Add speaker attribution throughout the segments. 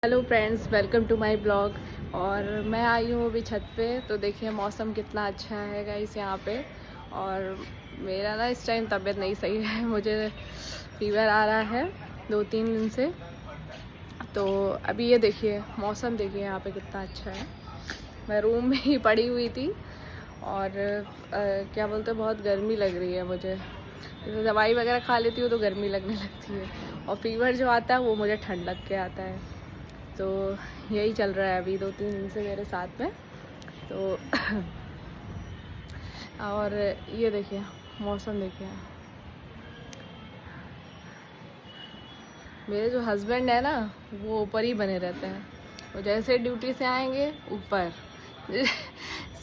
Speaker 1: Hello friends, welcome to my blog. और मैं आई हूँ अभी छत पे। तो देखिए मौसम कितना अच्छा है गाइस यहाँ पे। और मेरा ना इस टाइम तबीयत नहीं सही है, मुझे फीवर आ रहा है 2-3 दिन से। तो अभी ये देखिए मौसम, देखिए यहाँ पे कितना अच्छा है। मैं रूम में ही पड़ी हुई थी और क्या बोलते हैं, बहुत गर्मी लग रही है मुझे। जैसे दवाई वगैरह खा लेती हूँ तो गर्मी लगने लगती है, और फीवर जो आता है वो मुझे ठंड लग के आता है। तो यही चल रहा है अभी 2-3 दिन से मेरे साथ में। तो और ये देखिए मौसम, देखिए मेरे जो हस्बैंड है ना, वो ऊपर ही बने रहते हैं। वो जैसे ड्यूटी से आएंगे ऊपर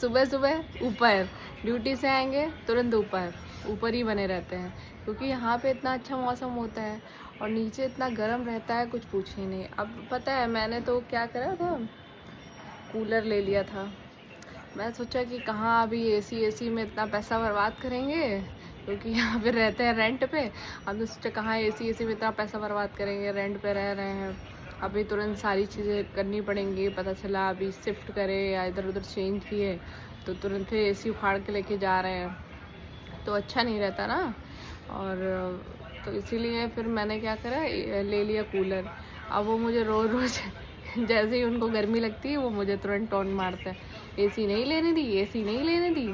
Speaker 1: सुबह सुबह ऊपर, ड्यूटी से आएंगे तुरंत ऊपर ही बने रहते हैं। क्योंकि यहाँ पे इतना अच्छा मौसम होता है और नीचे इतना गर्म रहता है, कुछ पूछिए नहीं। अब पता है मैंने तो क्या करा था, कूलर ले लिया था। मैं सोचा कि कहाँ अभी एसी में इतना पैसा बर्बाद करेंगे, क्योंकि यहाँ पे रहते हैं रेंट पे। हमने सोचा कहाँ एसी में इतना पैसा बर्बाद करेंगे, रेंट पे रह रहे हैं। अभी तुरंत सारी चीज़ें करनी पड़ेंगी। पता चला अभी शिफ्ट करे या इधर उधर चेंज किए तो तुरंत फिर एसी उखाड़ के लेके जा रहे हैं, तो अच्छा नहीं रहता ना। और तो इसीलिए फिर मैंने क्या करा, ले लिया कूलर। अब वो मुझे रोज़ रोज़ जैसे ही उनको गर्मी लगती है वो मुझे तुरंत टोन मारते हैं, एसी नहीं लेने दी, एसी नहीं लेने दी,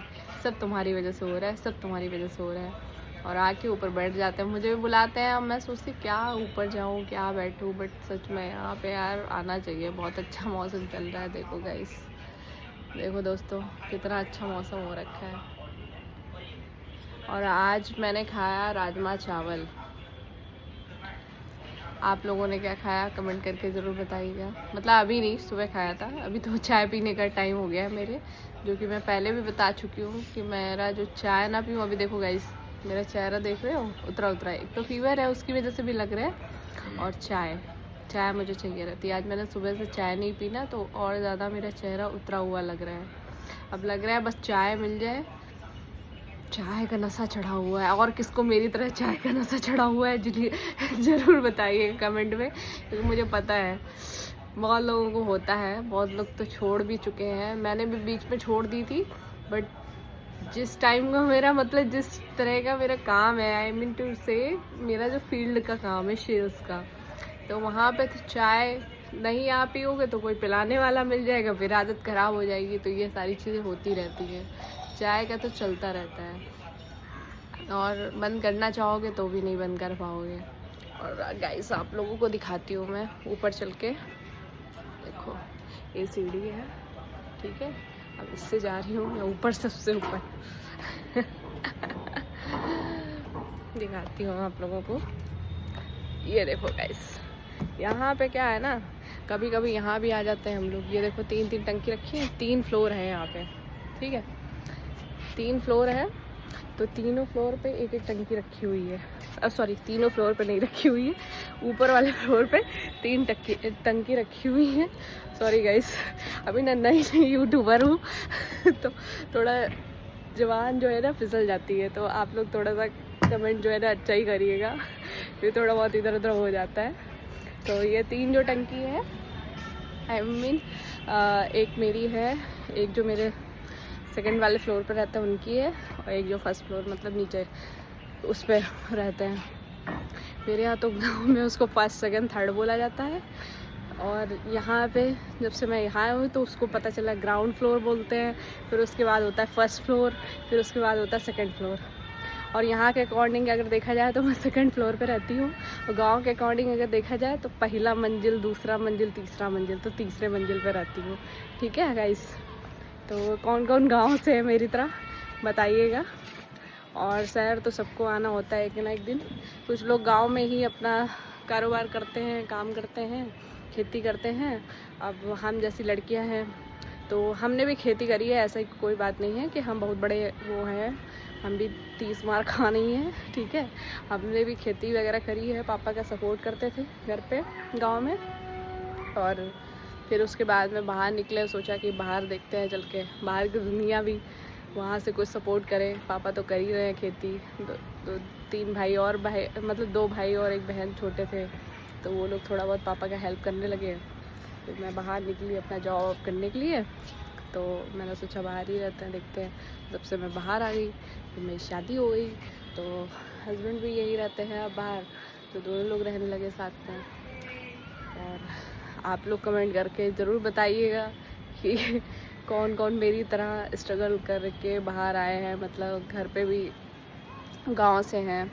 Speaker 1: सब तुम्हारी वजह से हो रहा है, सब तुम्हारी वजह से हो रहा है। और आके ऊपर बैठ जाते हैं, मुझे भी बुलाते हैं। अब मैं सोचती क्या ऊपर जाऊँ क्या बैठूँ, बट सच में यहाँ पे यार आना चाहिए। बहुत अच्छा मौसम चल रहा है। देखो गाइस, देखो दोस्तों कितना अच्छा मौसम हो रखा है। और आज मैंने खाया राजमा चावल। आप लोगों ने क्या खाया कमेंट करके ज़रूर बताइएगा। मतलब अभी नहीं, सुबह खाया था। अभी तो चाय पीने का टाइम हो गया है मेरे, जो कि मैं पहले भी बता चुकी हूँ कि मेरा जो चाय ना पीऊँ। अभी देखो गाइस, मेरा चेहरा देख रहे हो, उतरा है। एक तो फीवर है उसकी वजह से भी लग रहा है, और चाय मुझे चाहिए रहती है। आज मैंने सुबह से चाय नहीं पी ना, तो और ज़्यादा मेरा चेहरा उतरा हुआ लग रहा है। अब लग रहा है बस चाय मिल जाए। चाय का नशा चढ़ा हुआ है। और किसको मेरी तरह चाय का नशा चढ़ा हुआ है ज़रूर बताइए कमेंट में, क्योंकि मुझे पता है बहुत लोगों को होता है। बहुत लोग तो छोड़ भी चुके हैं, मैंने भी बीच में छोड़ दी थी। बट जिस टाइम का मेरा, मतलब जिस तरह का मेरा काम है, आई मीन टू से मेरा जो फील्ड का काम है सेल्स का, तो वहाँ पे तो चाय नहीं आप पियोगे तो कोई पिलाने वाला मिल जाएगा, फिर आदत ख़राब हो जाएगी। तो ये सारी चीज़ें होती रहती हैं। चाय का तो चलता रहता है, और बंद करना चाहोगे तो भी नहीं बंद कर पाओगे। और गाइस आप लोगों को दिखाती हूँ मैं ऊपर चल के। देखो ये सीढ़ी है, ठीक है। अब इससे जा रही हूँ मैं ऊपर, सबसे ऊपर दिखाती हूँ आप लोगों को। ये देखो गाइस, यहाँ पे क्या है ना, कभी कभी यहाँ भी आ जाते हैं हम लोग। ये देखो 3-3 टंकी रखी है, 3 फ्लोर है यहाँ पे, ठीक है। 3 फ्लोर है, तो तीनों फ्लोर पे एक एक टंकी रखी हुई है। सॉरी, तीनों फ्लोर पे नहीं रखी हुई है, ऊपर वाले फ्लोर पे 3 टंकी रखी हुई है। सॉरी गाइस, अभी ना नई यूट्यूबर हूँ तो थोड़ा जवान जो है ना फिसल जाती है। तो आप लोग थोड़ा सा कमेंट जो है ना अच्छा ही करिएगा, फिर थोड़ा बहुत इधर उधर हो जाता है। तो ये 3 जो टंकी है, आई मीन एक मेरी है, एक जो मेरे सेकंड वाले फ्लोर पर रहता है उनकी है, और एक जो फर्स्ट फ्लोर मतलब नीचे उस पर रहते हैं। मेरे यहाँ तो गाँव में उसको फर्स्ट सेकंड थर्ड बोला जाता है, और यहाँ पे जब से मैं यहाँ हूँ तो उसको पता चला ग्राउंड फ्लोर बोलते हैं। फिर उसके बाद होता है फर्स्ट फ्लोर, फिर उसके बाद होता है सेकंड फ्लोर। और यहाँ के अकॉर्डिंग अगर देखा जाए तो मैं सेकंड फ्लोर पे रहती हूँ, और गांव के अकॉर्डिंग अगर देखा जाए तो पहला मंजिल, दूसरा मंजिल, तीसरा मंजिल, तो तीसरे मंजिल पे रहती हूँ, ठीक है गाइस। तो कौन कौन गांव से है मेरी तरह बताइएगा। और शहर तो सबको आना होता है एक ना एक दिन। कुछ लोग गांव में ही अपना कारोबार करते हैं, काम करते हैं, खेती करते हैं। अब हम जैसी लड़कियां हैं तो हमने भी खेती करी है, ऐसा कोई बात नहीं है कि हम बहुत बड़े वो हैं। हम भी 30 मार खा नहीं है, ठीक है। हमने भी खेती वगैरह करी है, पापा का सपोर्ट करते थे घर पे गांव में। और फिर उसके बाद में बाहर निकले, सोचा कि बाहर देखते हैं चल के, बाहर की दुनिया भी, वहाँ से कुछ सपोर्ट करें। पापा तो कर ही रहे हैं खेती। 3 भाई और मतलब 2 भाई और 1 बहन छोटे थे, तो वो लोग थोड़ा बहुत पापा का हेल्प करने लगे। तो मैं बाहर निकली अपना जॉब करने के लिए, तो मैंने सोचा बाहर ही रहते हैं, देखते हैं। जब से मैं बाहर आ गई तो मेरी शादी हो गई, तो हस्बैंड भी यही रहते हैं अब बाहर, तो दोनों लोग रहने लगे साथ में। और आप लोग कमेंट करके ज़रूर बताइएगा कि कौन कौन मेरी तरह स्ट्रगल करके बाहर आए हैं, मतलब घर पे भी गांव से हैं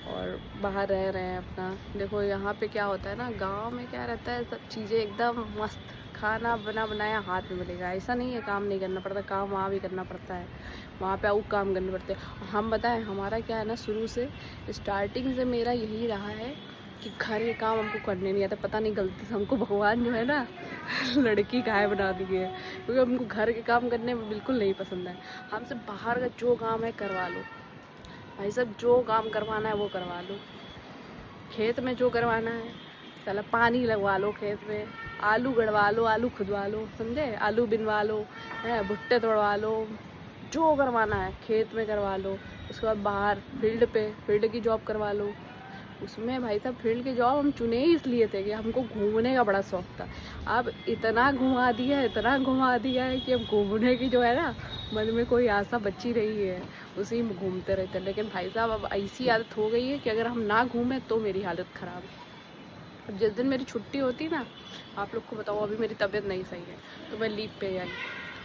Speaker 1: और बाहर रह रहे हैं अपना। देखो यहाँ पे क्या होता है ना, गांव में क्या रहता है, सब चीज़ें एकदम मस्त, खाना बना बनाया हाथ में मिलेगा। ऐसा नहीं है काम नहीं करना पड़ता, काम वहाँ भी करना पड़ता है, वहाँ पे और काम करने पड़ते हैं। हम बताएं, हमारा क्या है ना, शुरू से स्टार्टिंग से मेरा यही रहा है कि घर के काम हमको करने नहीं आता। पता नहीं गलती से हमको भगवान जो है ना लड़की काहे बना दी है, क्योंकि हमको घर के काम करने में बिल्कुल नहीं पसंद है। हमसे बाहर का जो काम है करवा लो भाई साहब, जो काम करवाना है वो करवा लो। खेत में जो करवाना है, साला पानी लगवा लो खेत में, आलू गड़वा लो, आलू खुदवा लो, समझे, आलू बिनवा लो, है भुट्टे तोड़वा लो, जो करवाना है खेत में करवा लो। उसके बाद बाहर फील्ड की जॉब करवा लो। उसमें भाई साहब फील्ड की जॉब हम चुने ही इसलिए थे कि हमको घूमने का बड़ा शौक था। अब इतना घुमा दिया है कि अब घूमने की जो है ना मन में कोई आशा बची रही है, उसी में घूमते रहते हैं। लेकिन भाई साहब अब ऐसी आदत हो गई है कि अगर हम ना घूमें तो मेरी हालत ख़राब है। अब जिस दिन मेरी छुट्टी होती ना, आप लोग को बताओ, अभी मेरी तबीयत नहीं सही है तो मैं लीव पे आई।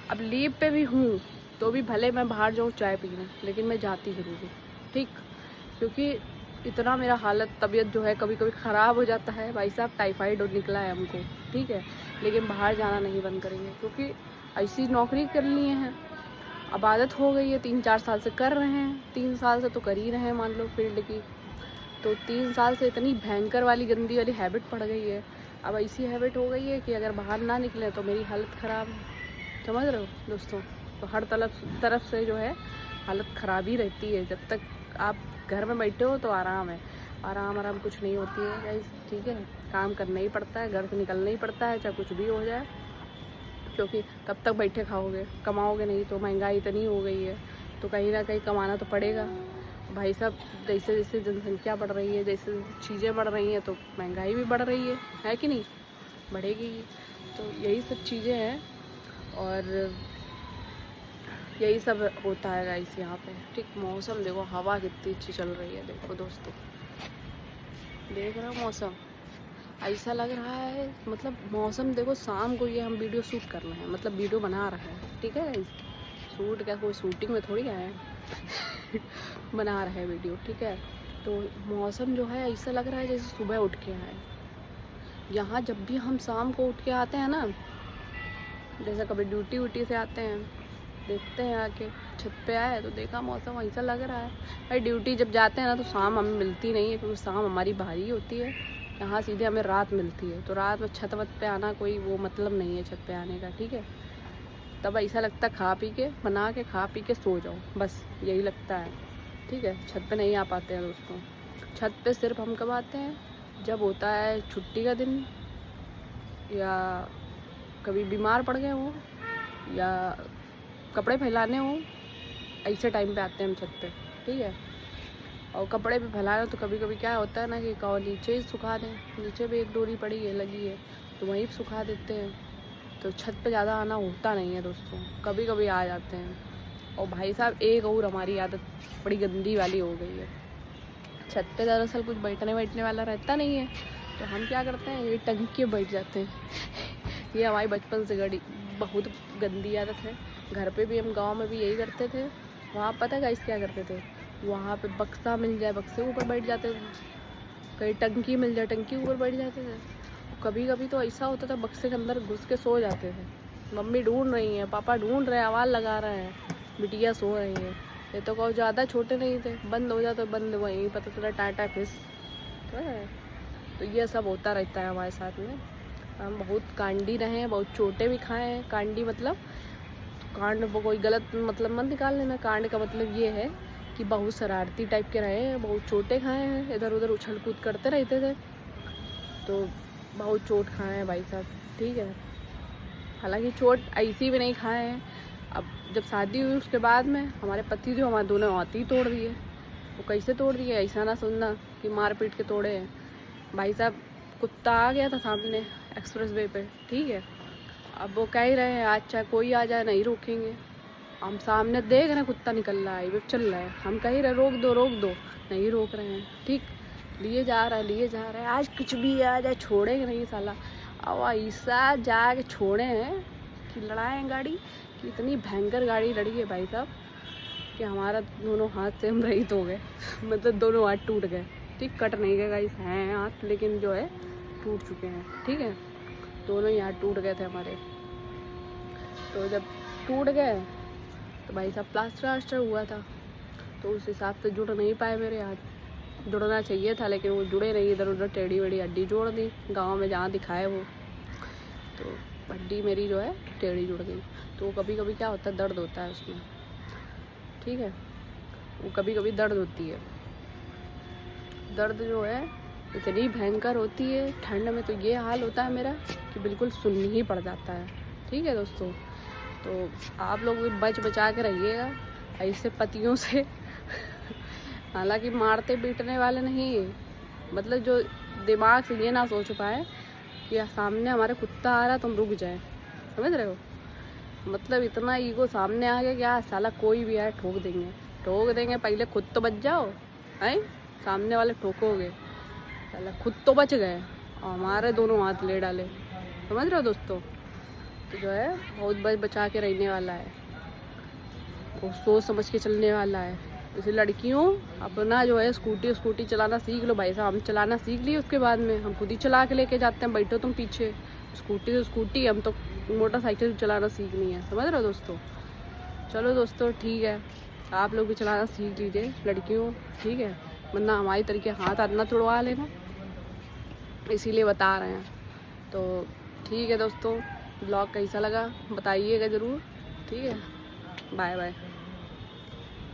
Speaker 1: अब लीव पे भी हूँ तो भी भले मैं बाहर जाऊँ चाय पीने, लेकिन मैं जाती ज़रूर हूँ, ठीक, क्योंकि इतना मेरा हालत तबीयत जो है कभी कभी ख़राब हो जाता है। भाई साहब टाइफाइड निकला है हमको, ठीक है, लेकिन बाहर जाना नहीं बंद करेंगे, क्योंकि ऐसी नौकरी कर लिए हैं, अब आदत हो गई है, 3-4 साल से कर रहे हैं, 3 साल से तो कर ही रहे हैं मान लो फील्ड की, तो 3 साल से इतनी भयंकर वाली गंदी वाली हैबिट पड़ गई है। अब ऐसी हैबिट हो गई है कि अगर बाहर ना निकले तो मेरी हालत ख़राब है, समझ रहे हो दोस्तों। तो हर तरफ से जो है हालत ख़राब ही रहती है। जब तक आप घर में बैठे हो तो आराम है, आराम कुछ नहीं होती है गाइस, ठीक है। काम करना ही पड़ता है, घर से निकलना ही पड़ता है, चाहे कुछ भी हो जाए, क्योंकि कब तक बैठे खाओगे, कमाओगे नहीं। तो महंगाई इतनी हो गई है तो कहीं ना कहीं कमाना तो पड़ेगा भाई साहब। जैसे जैसे जनसंख्या बढ़ रही है, जैसे जैसे चीज़ें बढ़ रही हैं, तो महंगाई भी बढ़ रही है कि नहीं, बढ़ेगी। तो यही सब चीज़ें हैं और यही सब होता है गाइस यहाँ पे, ठीक। मौसम देखो, हवा कितनी अच्छी चल रही है, देखो दोस्तों, देख रहे हो मौसम, ऐसा लग रहा है, मतलब मौसम देखो। शाम को ये हम वीडियो शूट कर रहे हैं, मतलब वीडियो बना रहे हैं, ठीक है गाइस। शूट क्या, कोई शूटिंग में थोड़ी आए हैं बना रहे हैं वीडियो, ठीक है। तो मौसम जो है ऐसा लग रहा है जैसे सुबह उठ के आए। यहाँ जब भी हम शाम को उठ के आते हैं ना, जैसे कभी ड्यूटी से आते हैं, देखते हैं आके छत पे आए तो देखा मौसम ऐसा लग रहा है। भाई ड्यूटी जब जाते हैं ना तो शाम हमें मिलती नहीं है, क्योंकि शाम हमारी भारी होती है। यहाँ सीधे हमें रात मिलती है, तो रात में छत वत पे आना कोई वो मतलब नहीं है छत पे आने का, ठीक है। तब ऐसा लगता है खा पी के सो जाओ, बस यही लगता है, ठीक है। छत पे नहीं आ पाते हैं दोस्तों। छत पे सिर्फ हम कब आते हैं, जब होता है छुट्टी का दिन, या कभी बीमार पड़ गए हो, या कपड़े फैलाने हो, ऐसे टाइम पे आते हैं हम छत पे, ठीक है। और कपड़े भी फैलाने तो कभी कभी क्या होता है ना कि नीचे ही सुखा दें, नीचे भी एक डोरी पड़ी है लगी है तो वहीं पे सुखा देते हैं। तो छत पे ज़्यादा आना होता नहीं है दोस्तों, कभी कभी आ जाते हैं। और भाई साहब एक और हमारी आदत बड़ी गंदी वाली हो गई है, छत पे दरअसल कुछ बैठने वाला रहता नहीं है, तो हम क्या करते हैं, ये टंकी में बैठ जाते हैं। ये हमारी बचपन से बहुत गंदी आदत है। घर पे भी, हम गांव में भी यही करते थे। वहाँ पता है गाइस क्या करते थे, वहाँ पे बक्सा मिल जाए बक्से ऊपर बैठ जाते थे, कहीं टंकी मिल जाए टंकी ऊपर बैठ जाते थे। कभी कभी तो ऐसा होता था बक्से के अंदर घुस के सो जाते थे। मम्मी ढूंढ रही हैं, पापा ढूंढ रहे हैं, आवाज़ लगा रहे हैं, बिटिया सो रही है। ये तो कहो ज़्यादा छोटे नहीं थे, बंद हो जाते, बंद वहीं पता चला टाटा फिस। तो ये सब होता रहता है हमारे साथ में। हम बहुत कांडी रहे हैं, बहुत चोटें भी खाए हैं। कांडी मतलब कांड वो कोई गलत मतलब मत निकाल लेना, कांड का मतलब ये है कि बहुत शरारती टाइप के रहे हैं, बहुत चोटें खाए हैं, इधर उधर उछल कूद करते रहते थे, तो बहुत चोट खाए हैं भाई साहब, ठीक है। हालांकि चोट ऐसी भी नहीं खाए हैं। अब जब शादी हुई उसके बाद में हमारे पति जो हमारे दोनों हाथ ही तोड़ दिए। वो कैसे तोड़ दिए, ऐसा ना सुनना कि मार पीट के तोड़े हैं भाई साहब। कुत्ता आ गया था सामने, एक्सप्रेस वे पे, ठीक है। अब वो कह ही रहे हैं आज चाहे कोई आ जाए नहीं रोकेंगे। हम सामने देख रहे हैं कुत्ता निकल रहा है, हाईवे चल रहा है, हम कह ही रहे रोक दो रोक दो, नहीं रोक रहे हैं, ठीक। लिए जा रहा है, आज कुछ भी आ जाए छोड़ेंगे नहीं साला। अब ऐसा जाके छोड़े हैं कि लड़ाएं गाड़ी कि इतनी भयंकर गाड़ी लड़ी है भाई साहब कि हमारा दोनों हाथ से हम रहित हो गए मतलब दोनों हाथ टूट गए, ठीक। कट नहीं गए गाइस, हैं हाथ लेकिन जो है टूट चुके हैं, ठीक है। दोनों ही हाथ टूट गए थे हमारे। तो जब टूट गए तो भाई साहब प्लास्टर वास्टर हुआ था, तो उस हिसाब से जुड़ नहीं पाए मेरे हाथ। जुड़ना चाहिए था लेकिन वो जुड़े नहीं, इधर उधर टेढ़ी वेढ़ी हड्डी जोड़ दी गांव में जहाँ दिखाए वो, तो हड्डी मेरी जो है टेढ़ी जुड़ गई। तो कभी कभी क्या होता है, दर्द होता है उसमें, ठीक है। वो कभी कभी दर्द होती है, दर्द जो है इतनी भयंकर होती है ठंड में। तो ये हाल होता है मेरा कि बिल्कुल सुननी ही पड़ जाता है, ठीक है दोस्तों। तो आप लोग भी बच बचा के रहिएगा ऐसे पतियों से हालांकि मारते पीटने वाले नहीं, मतलब जो दिमाग से ये ना सोच पाए कि सामने हमारे कुत्ता आ रहा तो हम रुक जाए, समझ रहे हो। मतलब इतना ईगो सामने आ गया क्या साला कोई भी आए ठोक देंगे। पहले खुद तो बच जाओ, हैं सामने वाले ठोकोगे, साला खुद तो बच गए और हमारे दोनों हाथ ले डाले, समझ रहे हो दोस्तों। तो जो है बहुत बच बचा के रहने वाला है, वो सोच समझ के चलने वाला है। जैसे लड़कियों अपना जो है स्कूटी चलाना सीख लो भाई साहब। हम चलाना सीख लिए, उसके बाद में हम खुद ही चला के लेके जाते हैं, बैठो तुम पीछे। स्कूटी तो स्कूटी, हम तो मोटरसाइकिल चलाना सीखनी है, समझ रहे हो दोस्तों। चलो दोस्तों ठीक है, आप लोग भी चलाना सीख लीजिए लड़कियों, ठीक है। वरना हमारी तरीके हाथ ना तोड़वा लेना, इसीलिए बता रहे हैं। तो ठीक है दोस्तों, ब्लॉग कैसा लगा बताइएगा ज़रूर, ठीक है। Bye bye.